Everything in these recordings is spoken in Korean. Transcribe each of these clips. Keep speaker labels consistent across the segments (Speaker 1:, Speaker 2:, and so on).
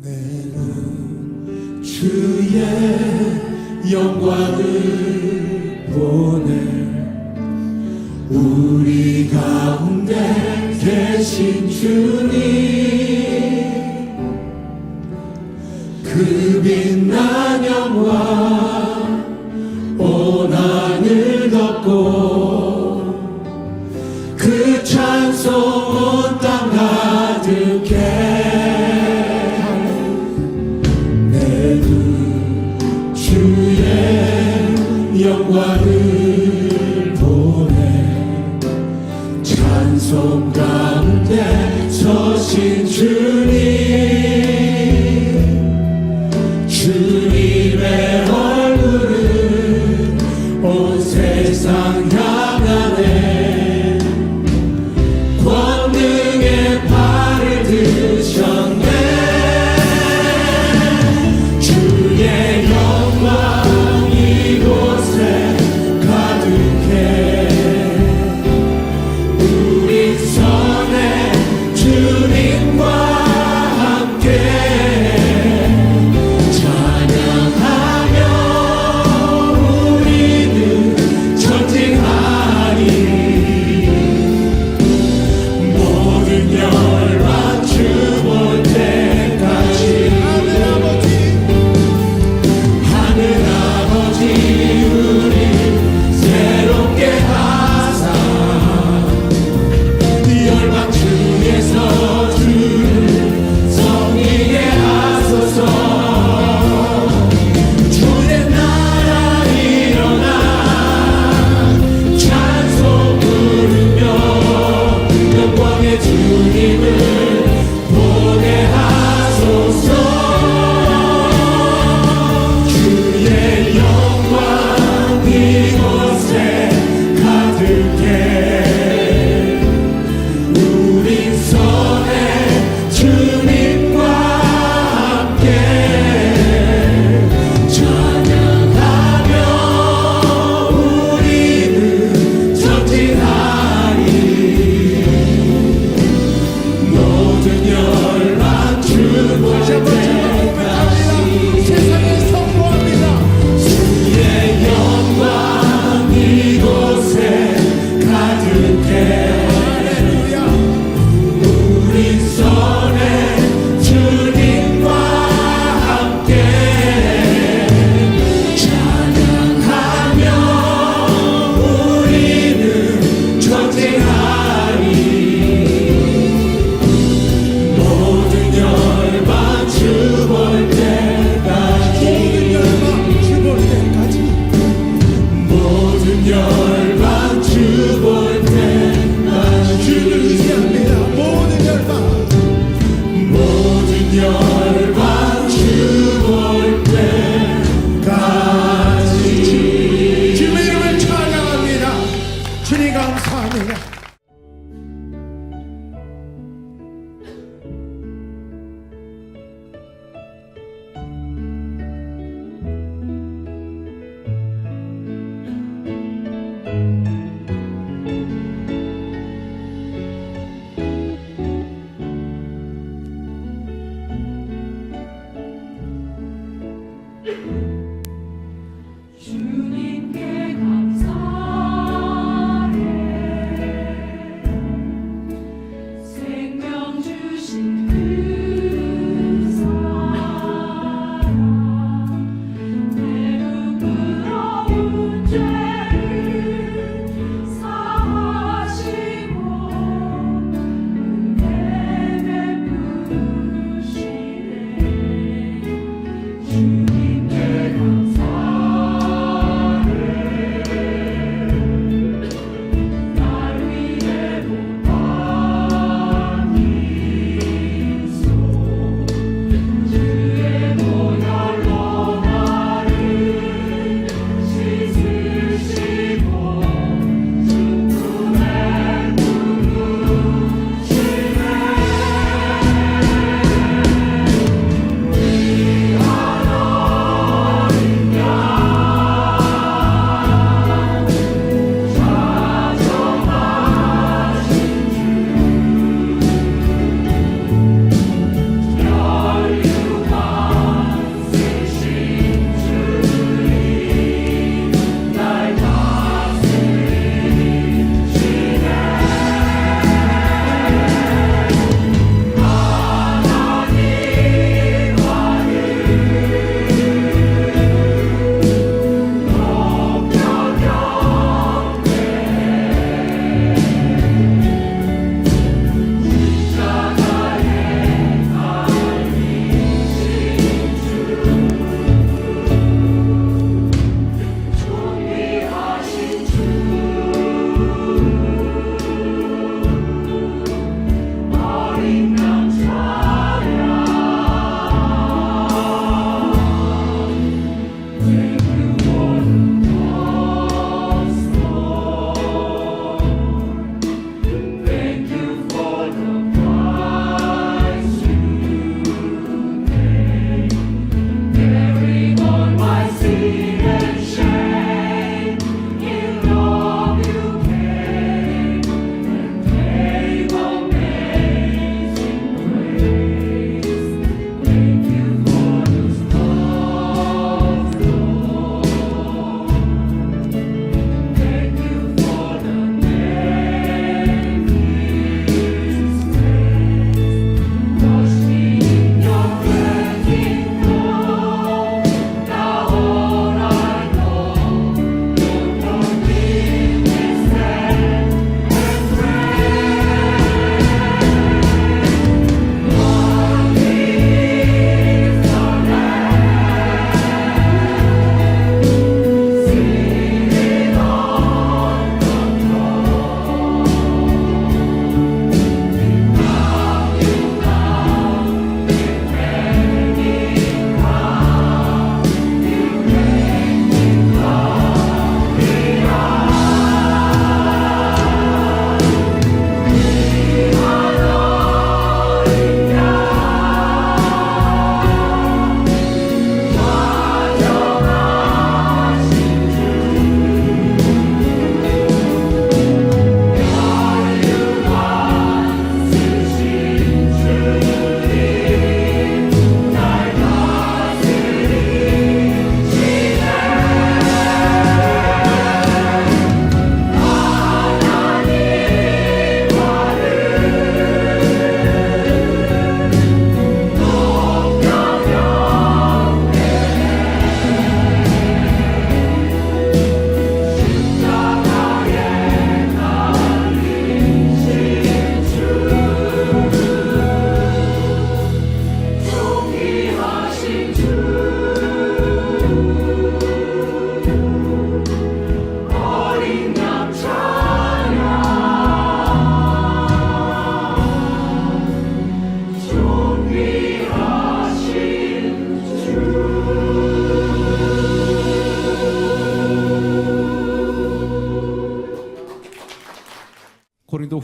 Speaker 1: 내 눈 주의 영광을 보네. 우리 가운데 계신 주님, 그 빛난 영광 온 하늘 덮고 그 찬송 온 땅 가득해. 내 눈 주의 영광을 보네. 찬송 가운데 서신 주님, 주님의 얼굴은 온 세상 향하네. 권능의 팔을 드셨네. 주의 영광 이곳에 가득해. 우리 전에 주님과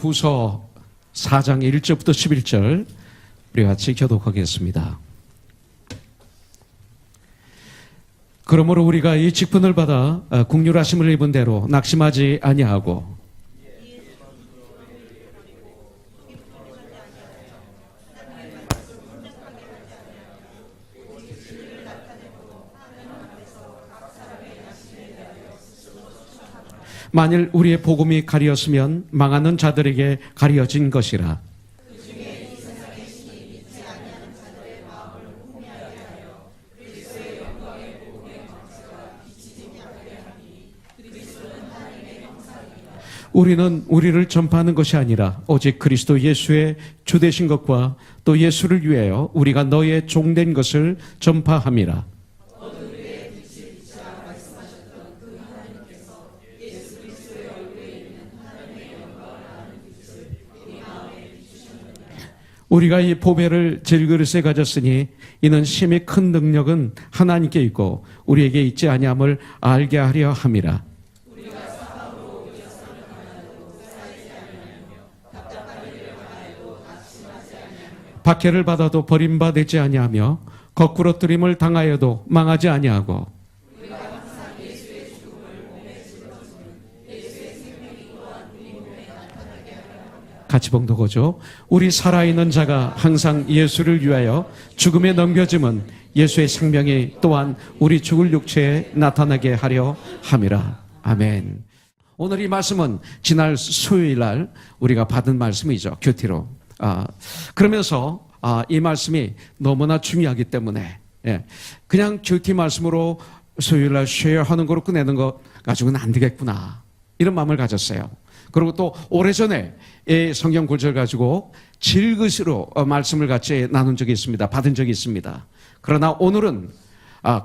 Speaker 2: 후서 4장 1절부터 11절 우리 같이 교독하겠습니다. 그러므로 우리가 이 직분을 받아 국률하심을 입은 대로 낙심하지 아니하고 만일 우리의 복음이 가리었으면 망하는 자들에게 가리어진 것이라. 우리는 우리를 전파하는 것이 아니라 오직 그리스도 예수의 주 되신 것과 또 예수를 위하여 우리가 너의 종된 것을 전파함이라. 우리가 이 보배를 질그릇에 가졌으니 이는 심히 큰 능력은 하나님께 있고 우리에게 있지 아니함을 알게 하려 함이라. 박해를 받아도 버림받지 아니하며 거꾸로 뜨림을 당하여도 망하지 아니하고 같이 봉독하죠. 우리 살아있는 자가 항상 예수를 위하여 죽음에 넘겨짐은 예수의 생명이 또한 우리 죽을 육체에 나타나게 하려 함이라. 아멘. 오늘 이 말씀은 지난 수요일 날 우리가 받은 말씀이죠. 큐티로. 그러면서 이 말씀이 너무나 중요하기 때문에 그냥 큐티 말씀으로 수요일 날 쉐어하는 거로 끝내는 거 가지고는 안 되겠구나. 이런 마음을 가졌어요. 그리고 또 오래전에 이 성경 구절 가지고 질그릇으로 말씀을 같이 나눈 적이 있습니다. 받은 적이 있습니다. 그러나 오늘은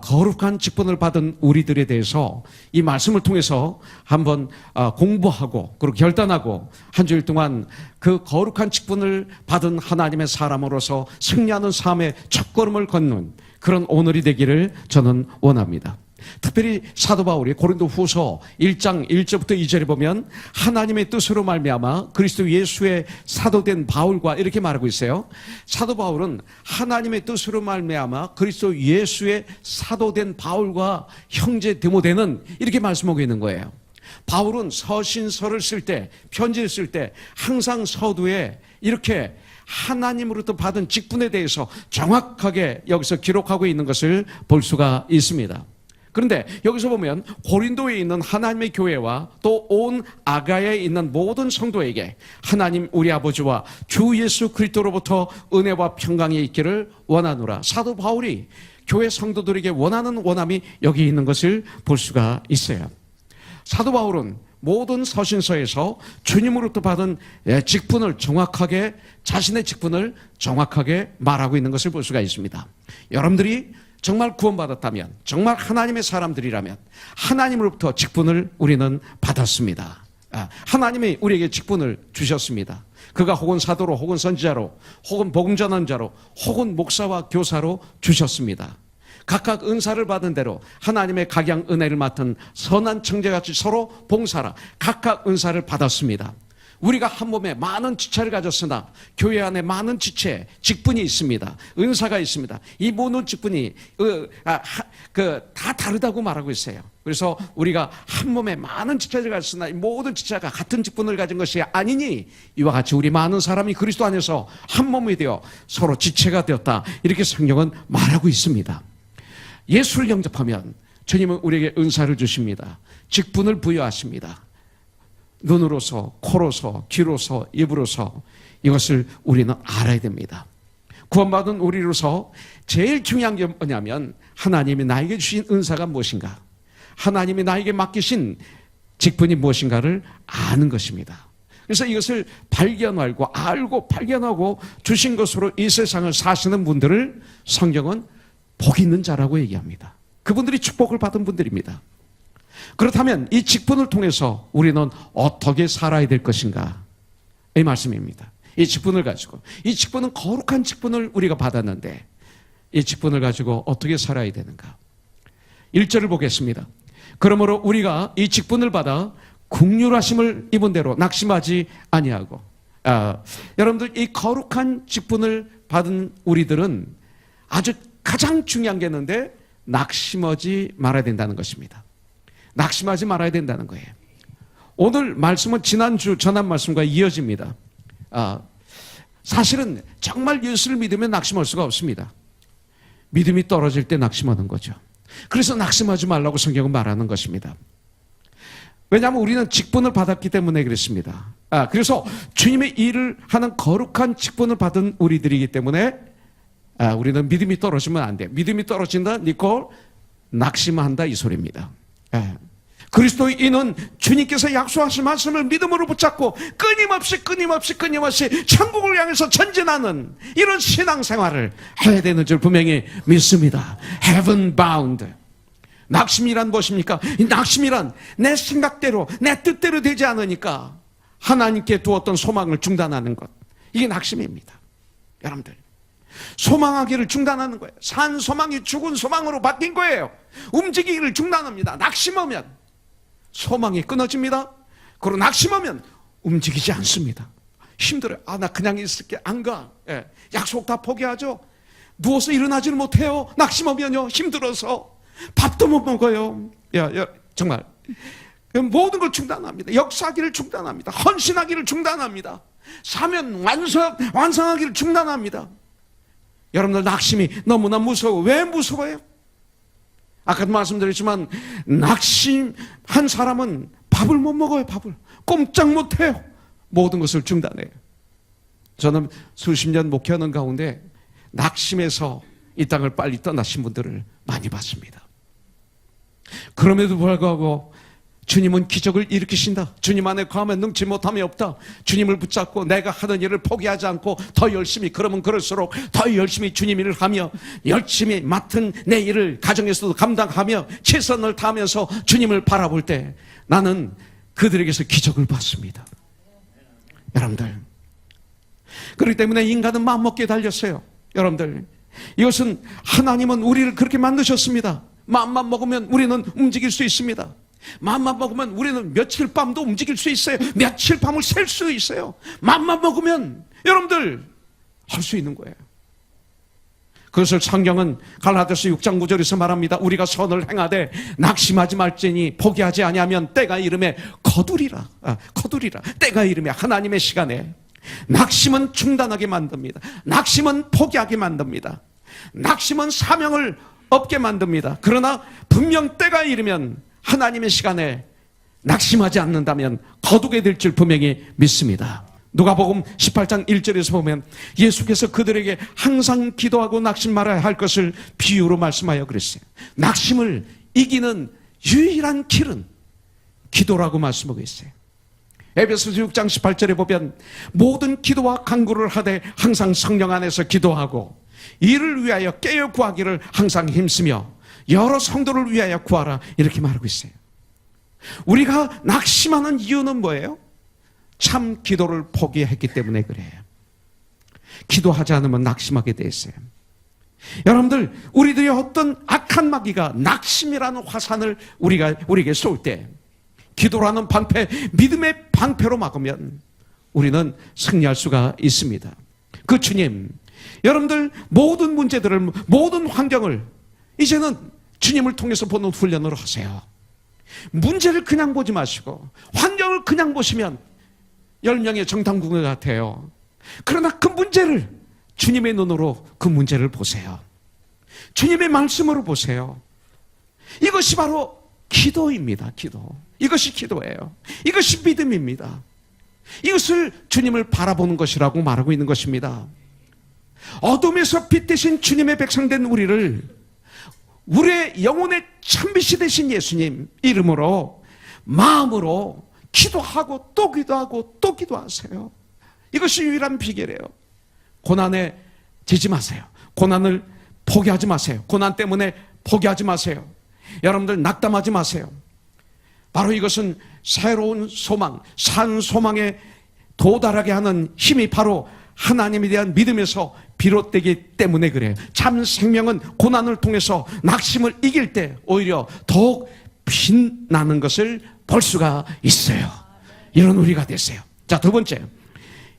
Speaker 2: 거룩한 직분을 받은 우리들에 대해서 이 말씀을 통해서 한번 공부하고 그리고 결단하고 한 주일 동안 그 거룩한 직분을 받은 하나님의 사람으로서 승리하는 삶의 첫걸음을 걷는 그런 오늘이 되기를 저는 원합니다. 특별히 사도 바울이 고린도 후서 1장 1절부터 2절에 보면 하나님의 뜻으로 말미암아 그리스도 예수의 사도된 바울과 이렇게 말하고 있어요. 사도 바울은 하나님의 뜻으로 말미암아 그리스도 예수의 사도된 바울과 형제 디모데는 이렇게 말씀하고 있는 거예요. 바울은 서신서를 쓸 때, 편지를 쓸 때 항상 서두에 이렇게 하나님으로부터 받은 직분에 대해서 정확하게 여기서 기록하고 있는 것을 볼 수가 있습니다. 그런데 여기서 보면 고린도에 있는 하나님의 교회와 또 온 아가야에 있는 모든 성도에게 하나님 우리 아버지와 주 예수 그리스도로부터 은혜와 평강이 있기를 원하노라. 사도 바울이 교회 성도들에게 원하는 원함이 여기 있는 것을 볼 수가 있어요. 사도 바울은 모든 서신서에서 주님으로부터 받은 직분을 정확하게 자신의 직분을 정확하게 말하고 있는 것을 볼 수가 있습니다. 여러분들이 정말 구원받았다면, 정말 하나님의 사람들이라면 하나님으로부터 직분을 우리는 받았습니다. 하나님이 우리에게 직분을 주셨습니다. 그가 혹은 사도로, 혹은 선지자로, 혹은 복음 전환자로, 혹은 목사와 교사로 주셨습니다. 각각 은사를 받은 대로 하나님의 각양 은혜를 맡은 선한 청재같이 서로 봉사라 각각 은사를 받았습니다. 우리가 한 몸에 많은 지체를 가졌으나 교회 안에 많은 지체, 직분이 있습니다. 은사가 있습니다. 이 모든 직분이 다 다르다고 말하고 있어요. 그래서 우리가 한 몸에 많은 지체를 가졌으나 이 모든 지체가 같은 직분을 가진 것이 아니니 이와 같이 우리 많은 사람이 그리스도 안에서 한 몸이 되어 서로 지체가 되었다. 이렇게 성경은 말하고 있습니다. 예수를 영접하면 주님은 우리에게 은사를 주십니다. 직분을 부여하십니다. 눈으로서, 코로서, 귀로서, 입으로서 이것을 우리는 알아야 됩니다. 구원받은 우리로서 제일 중요한 게 뭐냐면 하나님이 나에게 주신 은사가 무엇인가, 하나님이 나에게 맡기신 직분이 무엇인가를 아는 것입니다. 그래서 이것을 알고 발견하고 주신 것으로 이 세상을 사시는 분들을 성경은 복 있는 자라고 얘기합니다. 그분들이 축복을 받은 분들입니다. 그렇다면 이 직분을 통해서 우리는 어떻게 살아야 될 것인가? 이 말씀입니다. 이 직분을 가지고, 이 직분은 거룩한 직분을 우리가 받았는데 이 직분을 가지고 어떻게 살아야 되는가? 1절을 보겠습니다. 그러므로 우리가 이 직분을 받아 긍휼하심을 입은 대로 낙심하지 아니하고, 여러분들 이 거룩한 직분을 받은 우리들은 아주 가장 중요한 게 있는데 낙심하지 말아야 된다는 것입니다. 낙심하지 말아야 된다는 거예요. 오늘 말씀은 지난주 전한 말씀과 이어집니다. 사실은 정말 예수를 믿으면 낙심할 수가 없습니다. 믿음이 떨어질 때 낙심하는 거죠. 그래서 낙심하지 말라고 성경은 말하는 것입니다. 왜냐하면 우리는 직분을 받았기 때문에 그렇습니다. 그래서 주님의 일을 하는 거룩한 직분을 받은 우리들이기 때문에 우리는 믿음이 떨어지면 안 돼. 믿음이 떨어진다, 니콜 낙심한다 이 소리입니다. 그리스도인은 주님께서 약속하신 말씀을 믿음으로 붙잡고 끊임없이 천국을 향해서 전진하는 이런 신앙생활을 해야 되는 줄 분명히 믿습니다. Heaven bound. 낙심이란 무엇입니까? 이 낙심이란 내 생각대로 내 뜻대로 되지 않으니까 하나님께 두었던 소망을 중단하는 것. 이게 낙심입니다. 여러분들 소망하기를 중단하는 거예요. 산 소망이 죽은 소망으로 바뀐 거예요. 움직이기를 중단합니다. 낙심하면 소망이 끊어집니다. 그리고 낙심하면 움직이지 않습니다. 힘들어요. 나 그냥 있을게. 안 가. 약속 다 포기하죠. 누워서 일어나지를 못해요. 낙심하면요. 힘들어서 밥도 못 먹어요. 정말 모든 걸 중단합니다. 역사하기를 중단합니다. 헌신하기를 중단합니다. 사면 완성하기를 중단합니다. 여러분들 낙심이 너무나 무서워. 왜 무서워요? 아까도 말씀드렸지만 낙심한 사람은 밥을 못 먹어요. 밥을 꼼짝 못해요. 모든 것을 중단해요. 저는 수십 년 목회하는 가운데 낙심해서 이 땅을 빨리 떠나신 분들을 많이 봤습니다. 그럼에도 불구하고 주님은 기적을 일으키신다. 주님 안에 거하면 능치 못함이 없다. 주님을 붙잡고 내가 하는 일을 포기하지 않고 더 열심히, 그러면 그럴수록 더 열심히 주님 일을 하며 열심히 맡은 내 일을 가정에서도 감당하며 최선을 다하면서 주님을 바라볼 때 나는 그들에게서 기적을 봤습니다. 여러분들, 그렇기 때문에 인간은 마음먹기에 달렸어요. 여러분들, 이것은 하나님은 우리를 그렇게 만드셨습니다. 마음만 먹으면 우리는 움직일 수 있습니다. 마음만 먹으면 우리는 며칠 밤도 움직일 수 있어요. 며칠 밤을 셀 수 있어요. 마음만 먹으면 여러분들 할 수 있는 거예요. 그것을 성경은 갈라디아서 6장 9절에서 말합니다. 우리가 선을 행하되 낙심하지 말지니 포기하지 아니하면 때가 이름에 거두리라. 때가 이름에 하나님의 시간에. 낙심은 중단하게 만듭니다. 낙심은 포기하게 만듭니다. 낙심은 사명을 없게 만듭니다. 그러나 분명 때가 이르면 하나님의 시간에 낙심하지 않는다면 거두게 될 줄 분명히 믿습니다. 누가복음 18장 1절에서 보면 예수께서 그들에게 항상 기도하고 낙심 말아야 할 것을 비유로 말씀하여 그랬어요. 낙심을 이기는 유일한 길은 기도라고 말씀하고 있어요. 에베소서 6장 18절에 보면 모든 기도와 간구를 하되 항상 성령 안에서 기도하고 이를 위하여 깨어 구하기를 항상 힘쓰며 여러 성도를 위하여 구하라 이렇게 말하고 있어요. 우리가 낙심하는 이유는 뭐예요? 참 기도를 포기했기 때문에 그래요. 기도하지 않으면 낙심하게 돼 있어요. 여러분들, 우리들의 어떤 악한 마귀가 낙심이라는 화산을 우리에게 쏠 때 기도라는 방패, 믿음의 방패로 막으면 우리는 승리할 수가 있습니다. 그 주님, 여러분들 모든 문제들을, 모든 환경을 이제는 주님을 통해서 보는 훈련으로 하세요. 문제를 그냥 보지 마시고 환경을 그냥 보시면 10명의 정탐꾼 같아요. 그러나 그 문제를 주님의 눈으로 그 문제를 보세요. 주님의 말씀으로 보세요. 이것이 바로 기도입니다. 기도. 이것이 기도예요. 이것이 믿음입니다. 이것을 주님을 바라보는 것이라고 말하고 있는 것입니다. 어둠에서 빛 대신 주님의 백성 된 우리를 우리의 영혼의 참빛이 되신 예수님 이름으로 마음으로 기도하고 또 기도하고 또 기도하세요. 이것이 유일한 비결이에요. 고난에 지지 마세요. 고난을 포기하지 마세요. 고난 때문에 포기하지 마세요. 여러분들 낙담하지 마세요. 바로 이것은 새로운 소망, 산 소망에 도달하게 하는 힘이 바로 하나님에 대한 믿음에서 비롯되기 때문에 그래요. 참 생명은 고난을 통해서 낙심을 이길 때 오히려 더욱 빛나는 것을 볼 수가 있어요. 이런 우리가 됐어요. 자, 두 번째,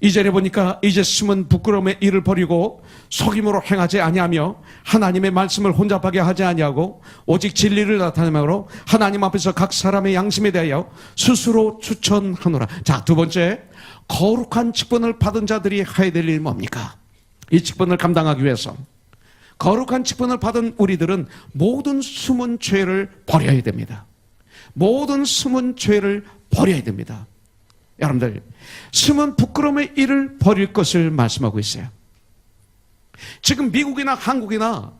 Speaker 2: 2절에 보니까 이제 숨은 부끄러움의 일을 버리고 속임으로 행하지 아니하며 하나님의 말씀을 혼잡하게 하지 아니하고 오직 진리를 나타내므로 하나님 앞에서 각 사람의 양심에 대하여 스스로 추천하노라. 자, 두 번째, 거룩한 직분을 받은 자들이 해야 될 일이 뭡니까? 이 직분을 감당하기 위해서 거룩한 직분을 받은 우리들은 모든 숨은 죄를 버려야 됩니다. 모든 숨은 죄를 버려야 됩니다. 여러분들, 숨은 부끄러움의 일을 버릴 것을 말씀하고 있어요. 지금 미국이나 한국이나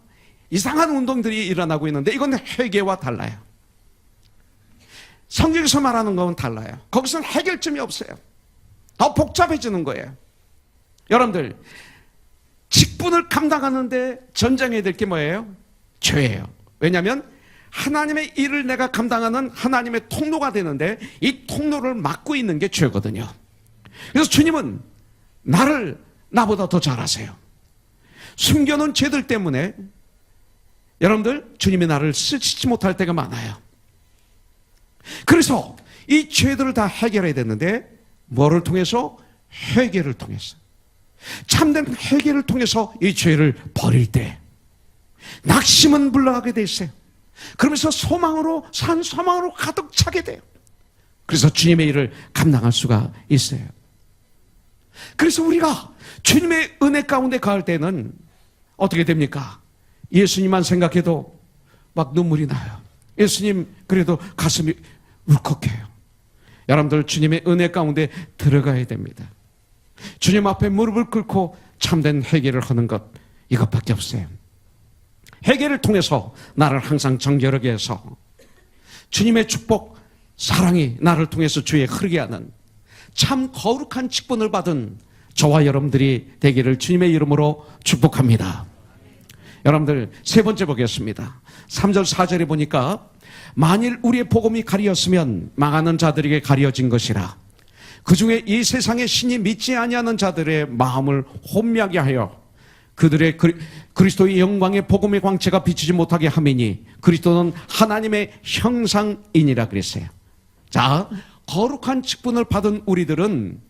Speaker 2: 이상한 운동들이 일어나고 있는데 이건 회개와 달라요. 성경에서 말하는 건 달라요. 거기서는 해결점이 없어요. 더 복잡해지는 거예요. 여러분들, 직분을 감당하는데 전쟁해야 될 게 뭐예요? 죄예요. 왜냐하면 하나님의 일을 내가 감당하는 하나님의 통로가 되는데 이 통로를 막고 있는 게 죄거든요. 그래서 주님은 나보다 더 잘 아세요. 숨겨놓은 죄들 때문에 여러분들, 주님이 나를 쓰지 못할 때가 많아요. 그래서 이 죄들을 다 해결해야 되는데 뭐를 통해서? 회개를 통해서. 참된 회개를 통해서 이 죄를 버릴 때 낙심은 물러가게 돼 있어요. 그러면서 소망으로 가득 차게 돼요. 그래서 주님의 일을 감당할 수가 있어요. 그래서 우리가 주님의 은혜 가운데 가을 때는 어떻게 됩니까? 예수님만 생각해도 막 눈물이 나요. 예수님 그래도 가슴이 울컥해요. 여러분들, 주님의 은혜 가운데 들어가야 됩니다. 주님 앞에 무릎을 꿇고 참된 회개를 하는 것, 이것밖에 없어요. 회개를 통해서 나를 항상 정결하게 해서 주님의 축복, 사랑이 나를 통해서 주에 흐르게 하는 참 거룩한 직분을 받은 저와 여러분들이 되기를 주님의 이름으로 축복합니다. 여러분들, 세 번째 보겠습니다. 3절 4절에 보니까 만일 우리의 복음이 가리었으면 망하는 자들에게 가려진 것이라. 그 중에 이 세상의 신이 믿지 아니하는 자들의 마음을 혼미하게 하여 그들의 그리스도의 영광의 복음의 광채가 비치지 못하게 함이니 그리스도는 하나님의 형상이니라 그랬어요. 자, 거룩한 직분을 받은 우리들은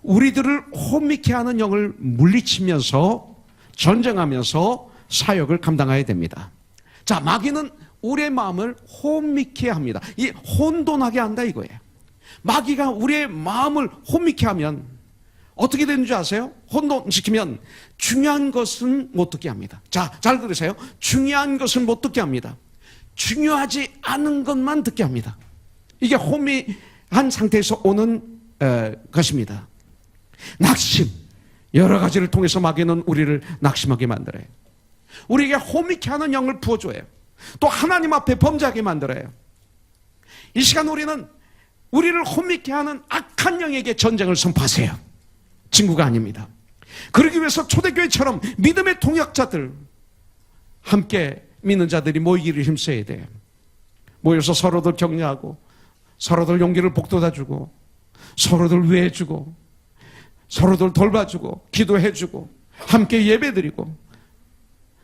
Speaker 2: 우리들을 혼미케 하는 영을 물리치면서 전쟁하면서 사역을 감당해야 됩니다. 자, 마귀는 우리의 마음을 혼미케 합니다. 이 혼돈하게 한다 이거예요. 마귀가 우리의 마음을 혼미케 하면 어떻게 되는 줄 아세요? 혼돈시키면 중요한 것은 못 듣게 합니다. 자, 잘 들으세요. 중요한 것은 못 듣게 합니다. 중요하지 않은 것만 듣게 합니다. 이게 혼미한 상태에서 오는 것입니다. 낙심, 여러 가지를 통해서 마귀는 우리를 낙심하게 만들어요. 우리에게 혼미케 하는 영을 부어줘요. 또 하나님 앞에 범죄하게 만들어요. 이 시간 우리는 우리를 혼미케 하는 악한 영에게 전쟁을 선포하세요. 친구가 아닙니다. 그러기 위해서 초대교회처럼 믿음의 동역자들, 함께 믿는 자들이 모이기를 힘써야 돼요. 모여서 서로들 격려하고 서로들 용기를 북돋아주고 서로들 위해주고 서로들 돌봐주고 기도해주고 함께 예배드리고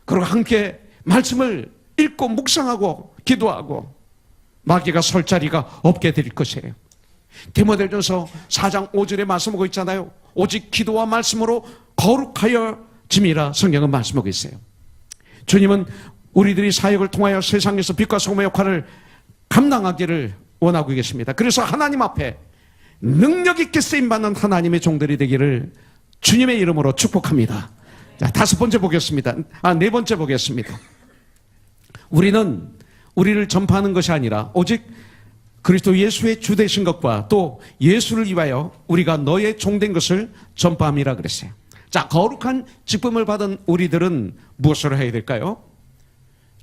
Speaker 2: 그리고 함께 말씀을 읽고 묵상하고 기도하고 마귀가 설 자리가 없게 될 것이에요. 디모데전서 4장 5절에 말씀하고 있잖아요. 오직 기도와 말씀으로 거룩하여 짐이라 성경은 말씀하고 있어요. 주님은 우리들이 사역을 통하여 세상에서 빛과 소금의 역할을 감당하기를 원하고 계십니다. 그래서 하나님 앞에 능력 있게 쓰임받는 하나님의 종들이 되기를 주님의 이름으로 축복합니다. 자, 네 번째 보겠습니다. 우리는 우리를 전파하는 것이 아니라 오직 그리스도 예수의 주 되신 것과 또 예수를 위하여 우리가 너의 종된 것을 전파함이라 그랬어요. 자, 거룩한 직분을 받은 우리들은 무엇을 해야 될까요?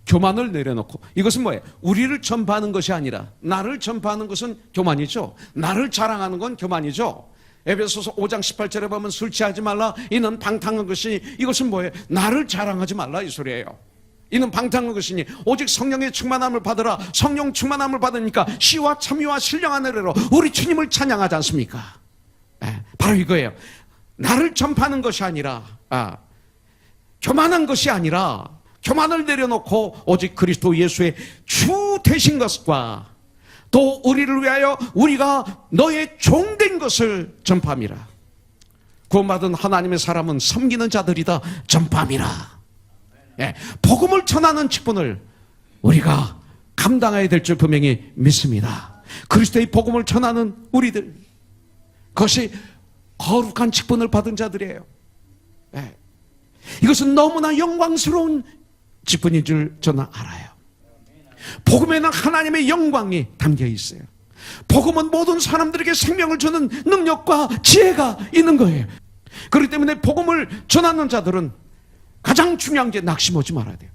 Speaker 2: 교만을 내려놓고, 이것은 뭐예요? 우리를 전파하는 것이 아니라 나를 전파하는 것은 교만이죠. 나를 자랑하는 건 교만이죠. 에베소서 5장 18절에 보면 술 취하지 말라 이는 방탕한 것이니, 이것은 뭐예요? 나를 자랑하지 말라 이 소리예요. 이는 방탕한 것이니 오직 성령의 충만함을 받으라. 성령 충만함을 받으니까 시와 참유와 신령한 은혜로 우리 주님을 찬양하지 않습니까? 네, 바로 이거예요. 나를 전파하는 것이 아니라 교만한 것이 아니라 교만을 내려놓고 오직 그리스도 예수의 주 되신 것과 또 우리를 위하여 우리가 너의 종된 것을 전파함이라. 구원받은 하나님의 사람은 섬기는 자들이다 전파함이라. 예, 복음을 전하는 직분을 우리가 감당해야 될 줄 분명히 믿습니다. 그리스도의 복음을 전하는 우리들, 그것이 거룩한 직분을 받은 자들이에요. 예, 이것은 너무나 영광스러운 직분인 줄 저는 알아요. 복음에는 하나님의 영광이 담겨 있어요. 복음은 모든 사람들에게 생명을 주는 능력과 지혜가 있는 거예요. 그렇기 때문에 복음을 전하는 자들은 가장 중요한 게 낙심하지 말아야 돼요.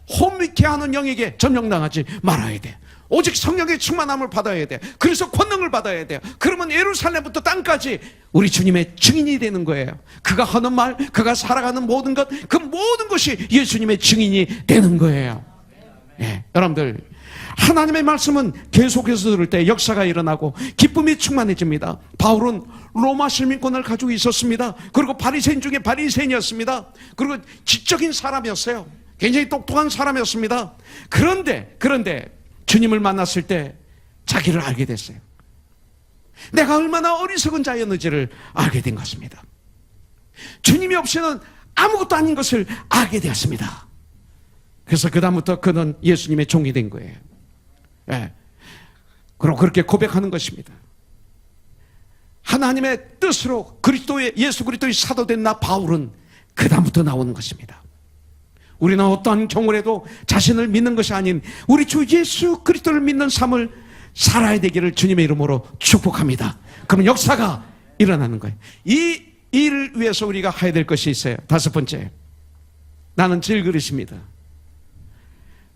Speaker 2: 혼미케 하는 영에게 점령당하지 말아야 돼요. 오직 성령의 충만함을 받아야 돼요. 그래서 권능을 받아야 돼요. 그러면 예루살렘부터 땅까지 우리 주님의 증인이 되는 거예요. 그가 하는 말, 그가 살아가는 모든 것, 그 모든 것이 예수님의 증인이 되는 거예요. 예, 여러분들, 하나님의 말씀은 계속해서 들을 때 역사가 일어나고 기쁨이 충만해집니다. 바울은 로마 시민권을 가지고 있었습니다. 그리고 바리새인 중에 바리새인이었습니다. 그리고 지적인 사람이었어요. 굉장히 똑똑한 사람이었습니다. 그런데 주님을 만났을 때 자기를 알게 됐어요. 내가 얼마나 어리석은 자였는지를 알게 된 것입니다. 주님이 없이는 아무것도 아닌 것을 알게 되었습니다. 그래서 그다음부터 그는 예수님의 종이 된 거예요. 예. 그리고 그렇게 고백하는 것입니다. 하나님의 뜻으로 예수 그리스도의 사도된 나 바울은 그다음부터 나오는 것입니다. 우리는 어떠한 경우를 해도 자신을 믿는 것이 아닌 우리 주 예수 그리스도를 믿는 삶을 살아야 되기를 주님의 이름으로 축복합니다. 그러면 역사가 일어나는 거예요. 이 일을 위해서 우리가 해야 될 것이 있어요. 다섯 번째, 나는 질그릇입니다.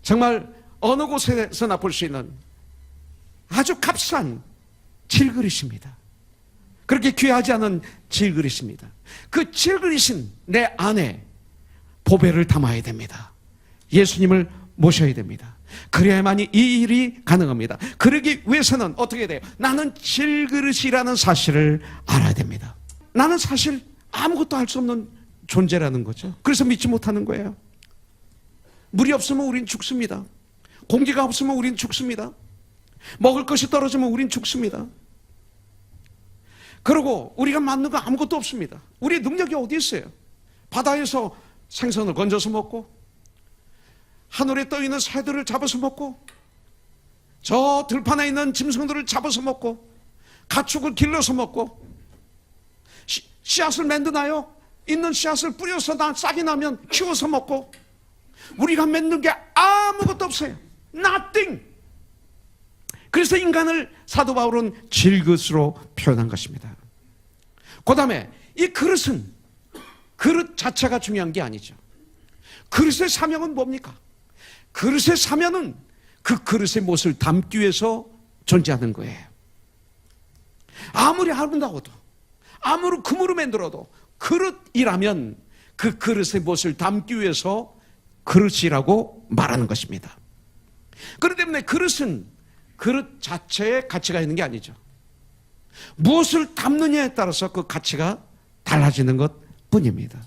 Speaker 2: 정말 어느 곳에서나 볼 수 있는 아주 값싼 질그릇입니다. 그렇게 귀하지 않은 질그릇입니다. 그 질그릇인 내 안에 보배를 담아야 됩니다. 예수님을 모셔야 됩니다. 그래야만이 이 일이 가능합니다. 그러기 위해서는 어떻게 돼요? 나는 질그릇이라는 사실을 알아야 됩니다. 나는 사실 아무것도 할 수 없는 존재라는 거죠. 그래서 믿지 못하는 거예요. 물이 없으면 우린 죽습니다. 공기가 없으면 우린 죽습니다. 먹을 것이 떨어지면 우린 죽습니다. 그리고 우리가 맞는 거 아무것도 없습니다. 우리의 능력이 어디 있어요? 바다에서 생선을 건져서 먹고, 하늘에 떠 있는 새들을 잡아서 먹고, 저 들판에 있는 짐승들을 잡아서 먹고, 가축을 길러서 먹고, 씨앗을 만드나요? 있는 씨앗을 뿌려서 싹이 나면 키워서 먹고, 우리가 맺는 게 아무것도 없어요. Nothing. 그래서 인간을 사도 바울은 질그릇으로 표현한 것입니다. 그 다음에 이 그릇은 그릇 자체가 중요한 게 아니죠. 그릇의 사명은 뭡니까? 그릇의 사명은 그 그릇의 못을 담기 위해서 존재하는 거예요. 아무리 아름다워도, 아무리 금으로 만들어도 그릇이라면 그 그릇의 못을 담기 위해서 그릇이라고 말하는 것입니다. 그렇기 때문에 그릇은 그릇 자체에 가치가 있는 게 아니죠. 무엇을 담느냐에 따라서 그 가치가 달라지는 것 뿐입니다.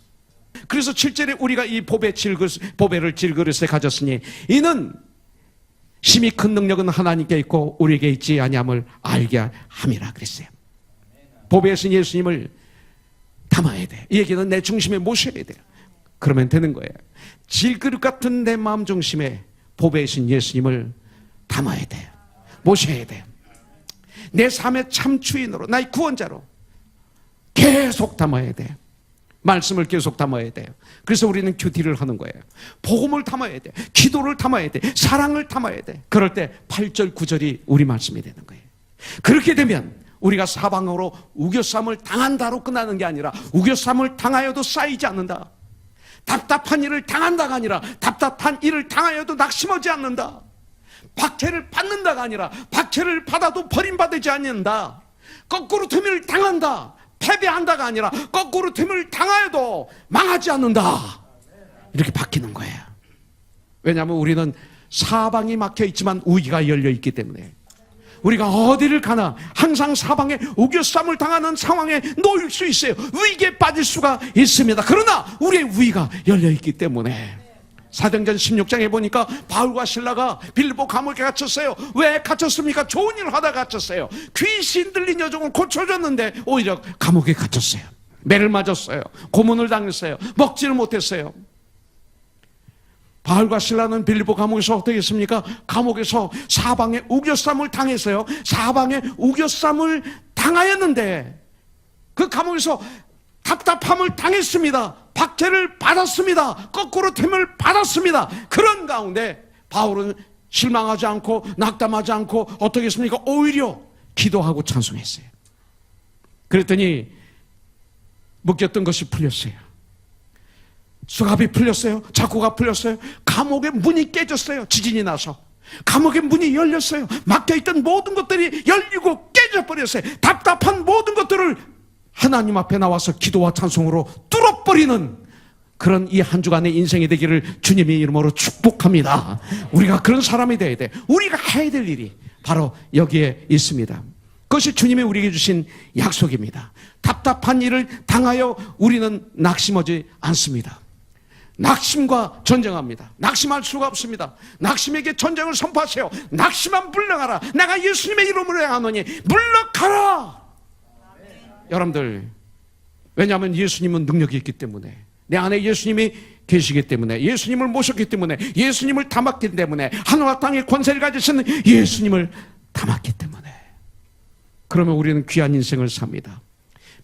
Speaker 2: 그래서 7절에 우리가 이 보배를 질그릇에 가졌으니 이는 심히 큰 능력은 하나님께 있고 우리에게 있지 아니함을 알게 함이라 그랬어요. 보배에서 예수님을 담아야 돼. 이 얘기는 내 중심에 모셔야 돼요. 그러면 되는 거예요. 질그릇 같은 내 마음 중심에 보배이신 예수님을 담아야 돼요. 모셔야 돼요. 내 삶의 참 주인으로, 나의 구원자로 계속 담아야 돼요. 말씀을 계속 담아야 돼요. 그래서 우리는 큐티를 하는 거예요. 복음을 담아야 돼. 기도를 담아야 돼. 사랑을 담아야 돼. 그럴 때 8절 9절이 우리 말씀이 되는 거예요. 그렇게 되면 우리가 사방으로 우겨쌈을 당한다로 끝나는 게 아니라 우겨쌈을 당하여도 쌓이지 않는다. 답답한 일을 당한다가 아니라 답답한 일을 당하여도 낙심하지 않는다. 박해를 받는다가 아니라 박해를 받아도 버림받지 않는다. 거꾸로 됨을 당한다. 패배한다가 아니라 거꾸로 됨을 당하여도 망하지 않는다. 이렇게 바뀌는 거예요. 왜냐하면 우리는 사방이 막혀 있지만 우위가 열려 있기 때문에 우리가 어디를 가나 항상 사방에 우겨쌈을 당하는 상황에 놓일 수 있어요. 위기에 빠질 수가 있습니다. 그러나 우리의 위가 열려 있기 때문에 사도행전 16장에 보니까 바울과 실라가 빌립보 감옥에 갇혔어요. 왜 갇혔습니까? 좋은 일을 하다 갇혔어요. 귀신 들린 여종을 고쳐줬는데 오히려 감옥에 갇혔어요. 매를 맞았어요. 고문을 당했어요. 먹지를 못했어요. 바울과 실라는 빌립보 감옥에서 어떻게 했습니까? 감옥에서 사방에 우겨쌈을 당했어요. 사방에 우겨쌈을 당하였는데 그 감옥에서 답답함을 당했습니다. 박해를 받았습니다. 거꾸로 됨을 받았습니다. 그런 가운데 바울은 실망하지 않고 낙담하지 않고 어떻게 했습니까? 오히려 기도하고 찬송했어요. 그랬더니 묶였던 것이 풀렸어요. 수갑이 풀렸어요. 자꾸가 풀렸어요. 감옥의 문이 깨졌어요. 지진이 나서 감옥의 문이 열렸어요. 막혀있던 모든 것들이 열리고 깨져버렸어요. 답답한 모든 것들을 하나님 앞에 나와서 기도와 찬송으로 뚫어버리는 그런 이 한 주간의 인생이 되기를 주님의 이름으로 축복합니다. 우리가 그런 사람이 돼야 돼. 우리가 해야 될 일이 바로 여기에 있습니다. 그것이 주님이 우리에게 주신 약속입니다. 답답한 일을 당하여 우리는 낙심하지 않습니다. 낙심과 전쟁합니다. 낙심할 수가 없습니다. 낙심에게 전쟁을 선포하세요. 낙심한 물러가라. 내가 예수님의 이름으로 행하노니 물러가라. 여러분들, 왜냐하면 예수님은 능력이 있기 때문에, 내 안에 예수님이 계시기 때문에, 예수님을 모셨기 때문에, 예수님을 담았기 때문에, 하늘과 땅의 권세를 가지신 예수님을 담았기 때문에, 그러면 우리는 귀한 인생을 삽니다.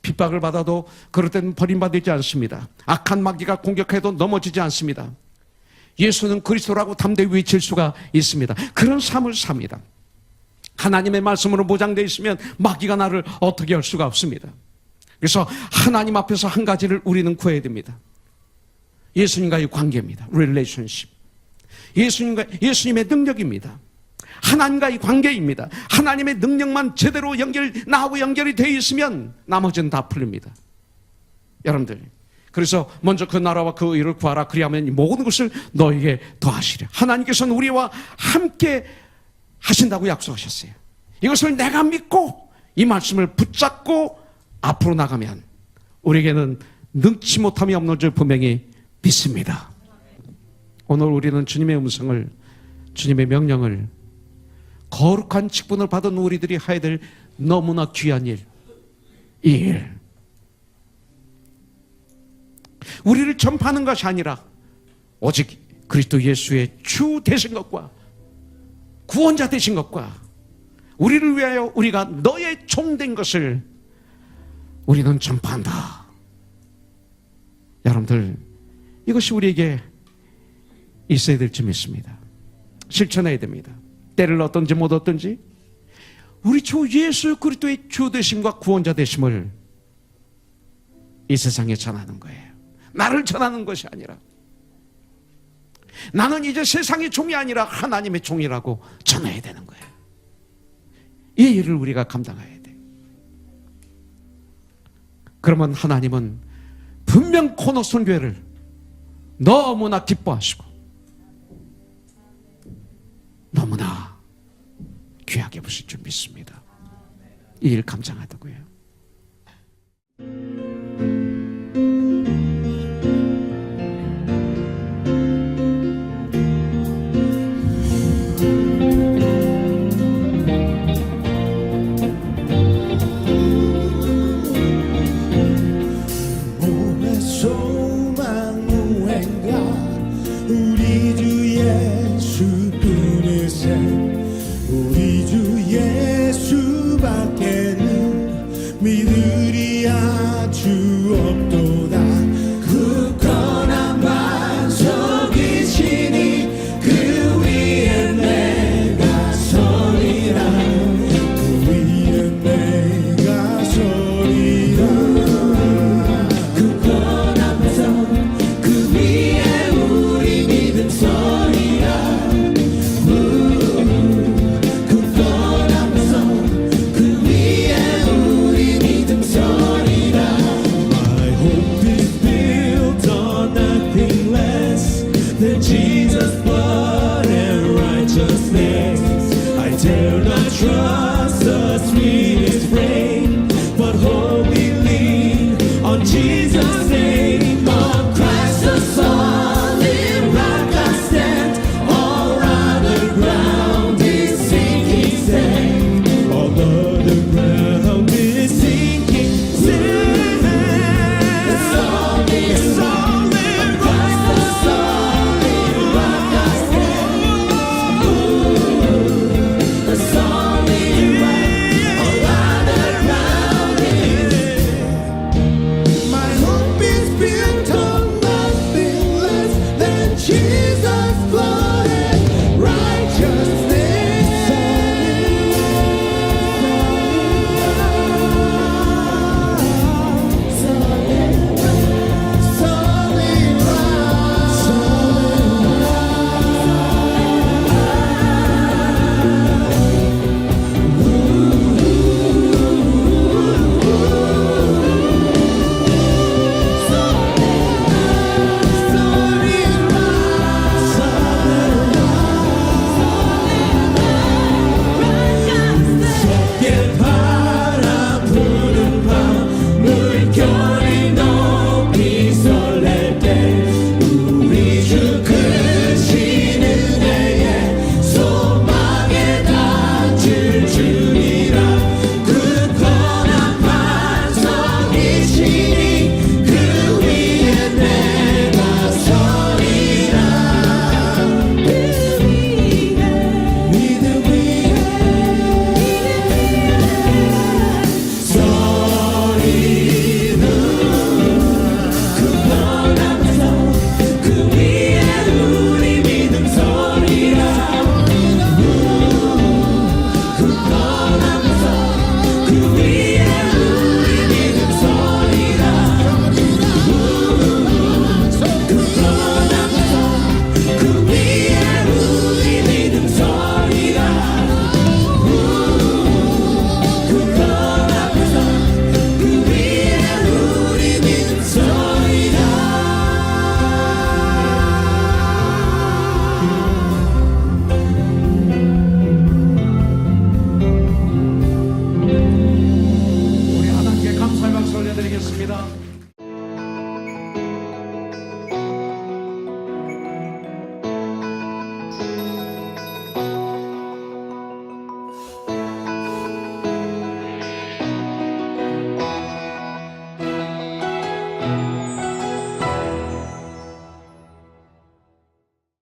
Speaker 2: 핍박을 받아도 그럴 때는 버림받지 않습니다. 악한 마귀가 공격해도 넘어지지 않습니다. 예수는 그리스도라고 담대히 외칠 수가 있습니다. 그런 삶을 삽니다. 하나님의 말씀으로 보장되어 있으면 마귀가 나를 어떻게 할 수가 없습니다. 그래서 하나님 앞에서 한 가지를 우리는 구해야 됩니다. 예수님과의 관계입니다. relationship. 예수님의 능력입니다. 하나님과의 관계입니다. 하나님의 능력만 제대로 나하고 연결이 되어 있으면 나머지는 다 풀립니다. 여러분들, 그래서 먼저 그 나라와 그 의를 구하라. 그리하면 모든 것을 너에게 더하시리라. 하나님께서는 우리와 함께 하신다고 약속하셨어요. 이것을 내가 믿고 이 말씀을 붙잡고 앞으로 나가면 우리에게는 능치 못함이 없는 줄 분명히 믿습니다. 오늘 우리는 주님의 음성을, 주님의 명령을, 거룩한 직분을 받은 우리들이 해야 될 너무나 귀한 일, 이 일, 우리를 전파하는 것이 아니라 오직 그리스도 예수의 주 되신 것과 구원자 되신 것과 우리를 위하여 우리가 너의 종 된 것을 우리는 전파한다. 여러분들, 이것이 우리에게 있어야 될 줄 믿습니다. 실천해야 됩니다. 때를 얻든지 못 얻든지 우리 주 예수 그리스도의 주 되심과 구원자 되심을 이 세상에 전하는 거예요. 나를 전하는 것이 아니라, 나는 이제 세상의 종이 아니라 하나님의 종이라고 전해야 되는 거예요. 이 일을 우리가 감당해야 돼. 그러면 하나님은 분명 코너손 교회를 너무나 기뻐하시고 너무나 귀하게 보실 줄 믿습니다. 이 일 감당하다고요.
Speaker 1: 몸의 소망 무행가 우리 주 예수뿐이세. 우리 주 예수밖에는 믿으리 아주 없도다. 굳건한 반석이시니 그 위에 내가 서리라. 그 위에 내가 서리라. 굳건한 반석 그 위에 우리 믿음 서리라. 굳건한 반석 그 위에 우리 믿음 서리라. My hope is built on nothing less than Jesus' blood and righteousness. I dare not trust the sweetest frame, but wholly lean on Jesus' name. On Christ the solid rock I stand, all other ground is sinking sand. All other ground is sinking sand.